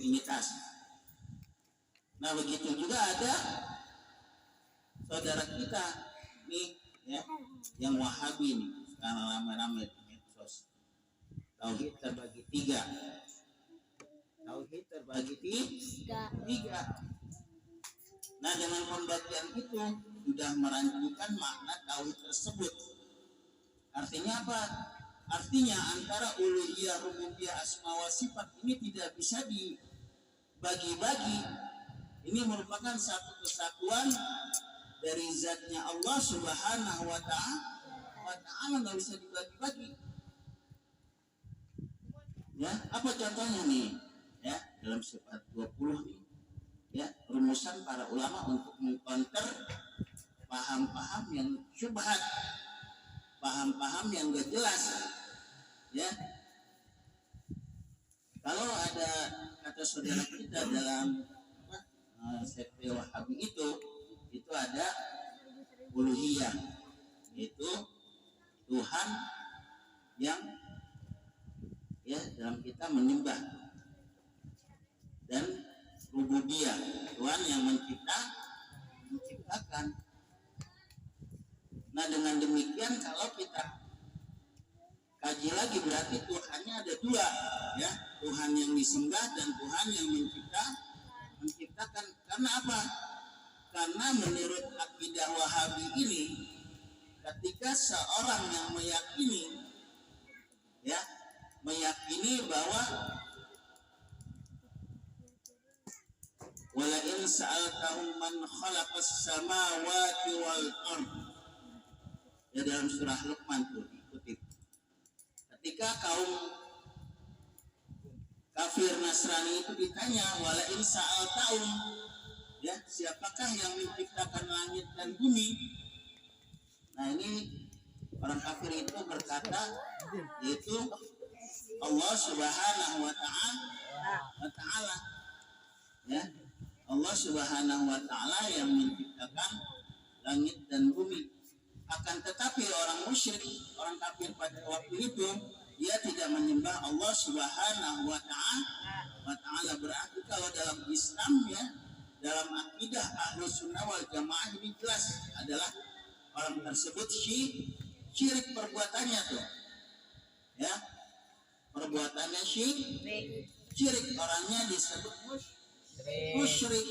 Trinitas. Nah begitu juga ada saudara kita nih ya, yang Wahabi nih, sekarang ramai-ramai di medsos. Tauhid terbagi tiga. Tauhid terbagi tiga. Nah dengan pembagian itu sudah merancukan makna tauhid tersebut. Artinya apa? Artinya antara uluhiyah, rububiyah, asma wa sifat ini tidak bisa dibagi-bagi. Ini merupakan satu kesatuan dari zatnya Allah Subhanahu wa ta'ala, nggak bisa dibagi-bagi. Ya, apa contohnya nih? Ya, dalam sifat 20 nih. Ya, rumusan para ulama untuk mengcounter paham-paham yang syubhat, paham-paham yang gak jelas. Ya, kalau ada kata saudara kita dalam sekte Wahabi itu ada uluhiyah, itu Tuhan yang ya dalam kita menyembah, dan rububiyah, Tuhan yang menciptakan. Nah dengan demikian kalau kita kaji lagi berarti Tuhannya ada dua, ya, Tuhan yang disembah dan Tuhan yang menciptakan. Karena apa? Karena menurut akidah Wahabi ini, ketika seorang yang meyakini bahwa wala in sa'altahum man khalaqas samawati wal ard, ya dalam surah Luqman tuh dikutip. Ketika kaum kafir Nasrani itu ditanya wala in sa'altahum, ya siapakah yang menciptakan langit dan bumi? Nah ini orang kafir itu berkata yaitu Allah Subhanahu wa ta'ala, ya, Allah Subhanahu wa ta'ala yang menciptakan langit dan bumi. Akan tetapi orang musyrik, orang kafir pada waktu itu, dia tidak menyembah Allah Subhanahu wa ta'ala. Berarti kalau dalam Islam, ya, dalam akidah Ahlus Sunnah wal Jamaah ini jelas adalah orang tersebut syirik perbuatannya tuh. Ya. Perbuatannya syirik, orangnya disebut musyrik.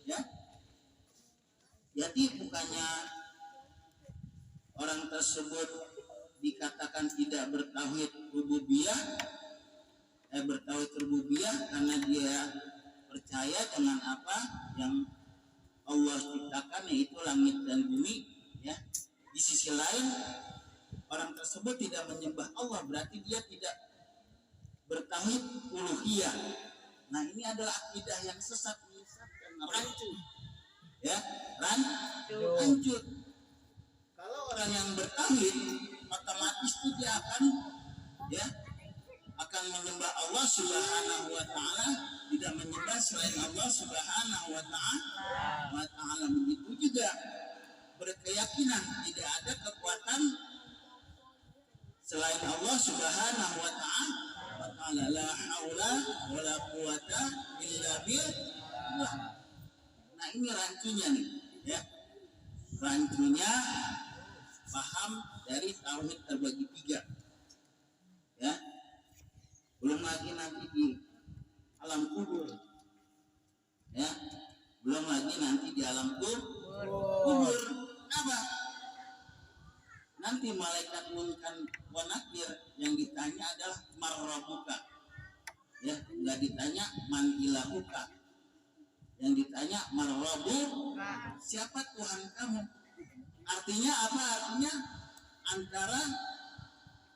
Ya. Jadi bukannya orang tersebut dikatakan tidak bertauhid rububiyah, bertauhid rububiyah karena dia percaya dengan apa yang Allah ciptakan, yaitu langit dan bumi, ya. Di sisi lain orang tersebut tidak menyembah Allah, berarti dia tidak bertauhid uluhiyah. Nah ini adalah akidah yang sesat, menyesatkan, rancu, ya, rancu. Kalau orang yang bertauhid, otomatis dia akan menyembah Allah Subhanahu wa ta'ala, tidak menyembah selain Allah Subhanahu wa ta'ala. Begitu juga berkeyakinan tidak ada kekuatan selain Allah Subhanahu wa ta'ala. La haula wa la quwata illa billah. Nah ini rancunya nih, ya. Rancunya paham dari tauhid terbagi tiga, ya. Belum lagi nanti di alam kubur, ya. Belum lagi nanti di alam kubur. Apa? Nanti malaikat Munkar wa Nakir yang ditanya adalah marrabuka, ya, nggak ditanya man ilahuka, yang ditanya marrabu, siapa Tuhan kamu. Artinya apa? Artinya antara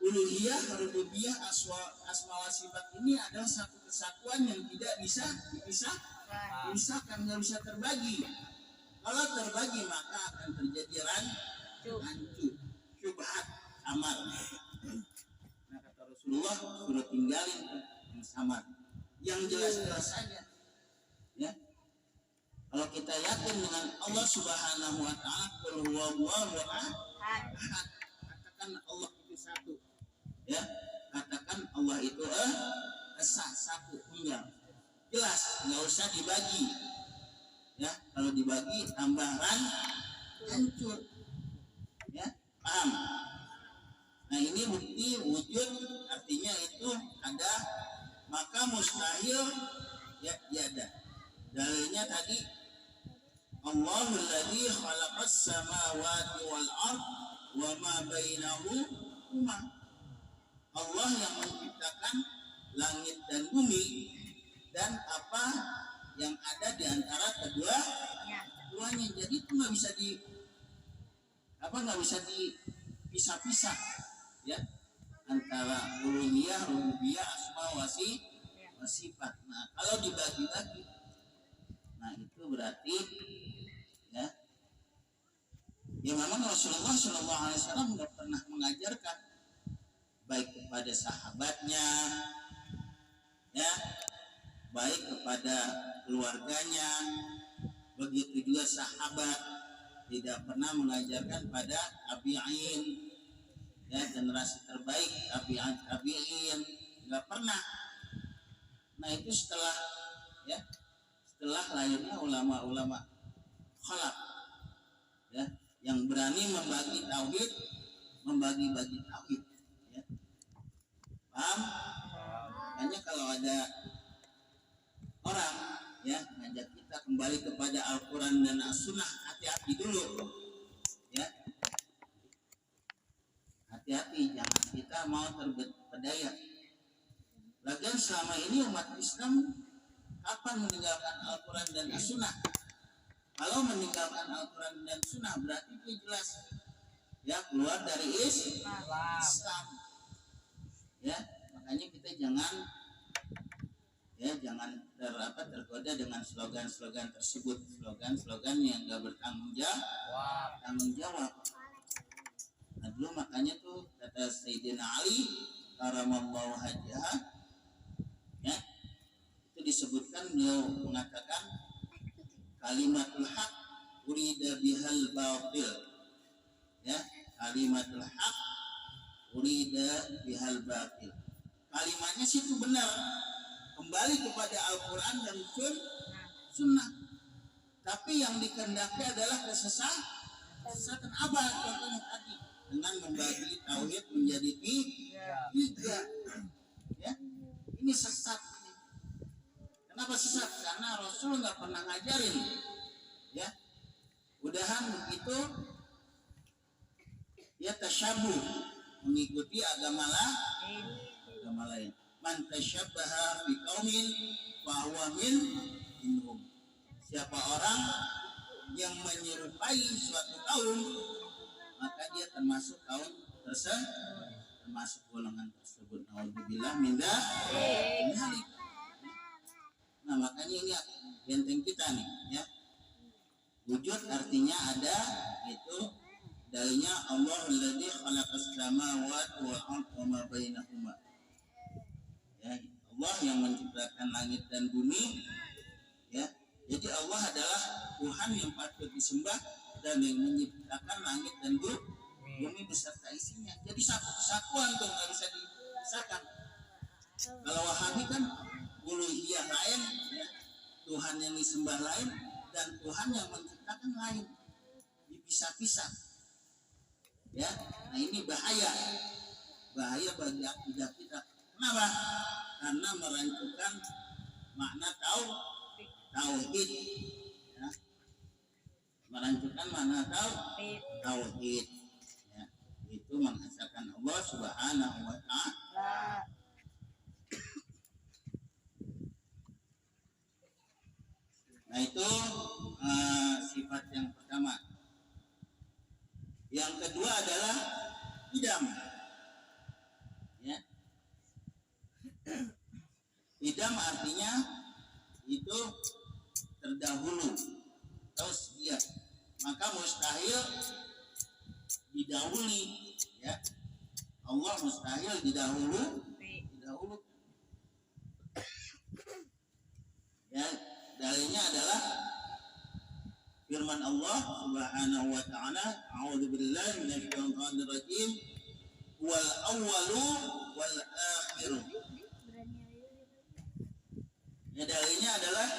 uluhiyah, rububiyah, asma wa sifat ini adalah satu kesatuan yang tidak bisa dipisahkan, nggak bisa terbagi. Kalau terbagi maka akan terjadi rancu, syubhat, samar. Nah kata Rasulullah, suruh tinggalin yang samar, yang jelas-jelas saja, ya. Kalau kita yakin dengan Allah Subhanahu wa ta'ala, qul huwallahu ahad, katakan Allah itu satu, ya. Katakan Allah itu esa, satu, tunggal. jelas, nggak usah dibagi. Ya, kalau dibagi tambahan hancur. Ya, paham? Nah ini bukti wujud, artinya itu ada, maka mustahil ya tiada. Dalilnya tadi Allahul ladzi khalaqas samawati wal ard wa ma bainahuma. Allah yang menciptakan langit dan bumi dan apa yang ada di antara keduanya. Jadi itu nggak bisa dipisah-pisah ya, antara uluhiyah, rububiyah, asma wa sifat. Nah, kalau dibagi-bagi, nah itu berarti ya memang Rasulullah SAW nggak pernah mengajarkan baik kepada sahabatnya, ya, baik kepada keluarganya, begitu juga sahabat tidak pernah mengajarkan pada tabi'in, ya, generasi terbaik tabi'in, nggak pernah. Nah itu setelah lahirnya ulama-ulama khalaf, ya, yang berani membagi tauhid, ya. Paham? Makanya kalau ada orang ya ngajak kita kembali kepada Al-Quran dan As-Sunnah, hati-hati dulu, ya, hati-hati, jangan kita mau terpedaya. Lagian selama ini umat Islam kapan meninggalkan Al-Quran dan As-Sunnah? Kalau meninggalkan Al-Quran dan Sunnah berarti itu jelas ya keluar dari Islam. Ya, makanya kita jangan tergoda dengan slogan-slogan tersebut, slogan-slogan yang enggak bertanggung jawab. Nah, dulu makanya tuh kata Sayyidina Ali karamallahu wajhah, ya, itu disebutkan, beliau mengatakan kalimatul haq urida bihal batil, ya, kalimatul haq urida bihal batil. Kalimatnya sih itu benar, kembali kepada Al-Quran dan Sunnah, tapi yang dikehendaki adalah kesesatan. Apa contohnya tadi? Dengan membagi tauhid menjadi tiga, ya, ini sesat. Kenapa sesat? Karena Rasul nggak pernah ngajarin, ya. Udahan begitu, ya, tasyabuh, mengikuti agama lain. Man tasyabbaha bi qaumin fa huwa minhum. Siapa orang yang menyerupai suatu kaum, maka dia termasuk kaum termasuk golongan tersebut. Nauzubillah min dzalik. Nah, makanya ini benteng kita nih, ya. Wujud artinya ada, itu dalilnya Allahul ladzi khalaqas samawati wal arda wa ma bainahuma. Ya, Allah yang menciptakan langit dan bumi, ya. Jadi Allah adalah Tuhan yang patut disembah dan yang menciptakan langit dan bumi beserta isinya. Jadi satu kesatuan tuh, nggak bisa dipisahkan. Kalau Wahabi kan uluhiyah lain, ya, Tuhan yang disembah lain dan Tuhan yang menciptakan lain, dipisah-pisah, ya. Nah ini bahaya bagi akidah kita. Kenapa? Karena merancukan makna tauhid, ya. Merancukan makna tauhid, ya. Itu mengesahkan Allah Subhanahu wa ta'ala. Nah itu sifat yang pertama. Yang kedua adalah idam, ya. Idam artinya itu terdahulu atau sedia, maka mustahil didahului, ya. Allah mustahil didahulu, ya. Dalilnya adalah firman Allah Subhanahu wa ta'ala, a'udzubillahi minasyaitonir rajim, wal awwalu wal akhiru, Ya dalilnya adalah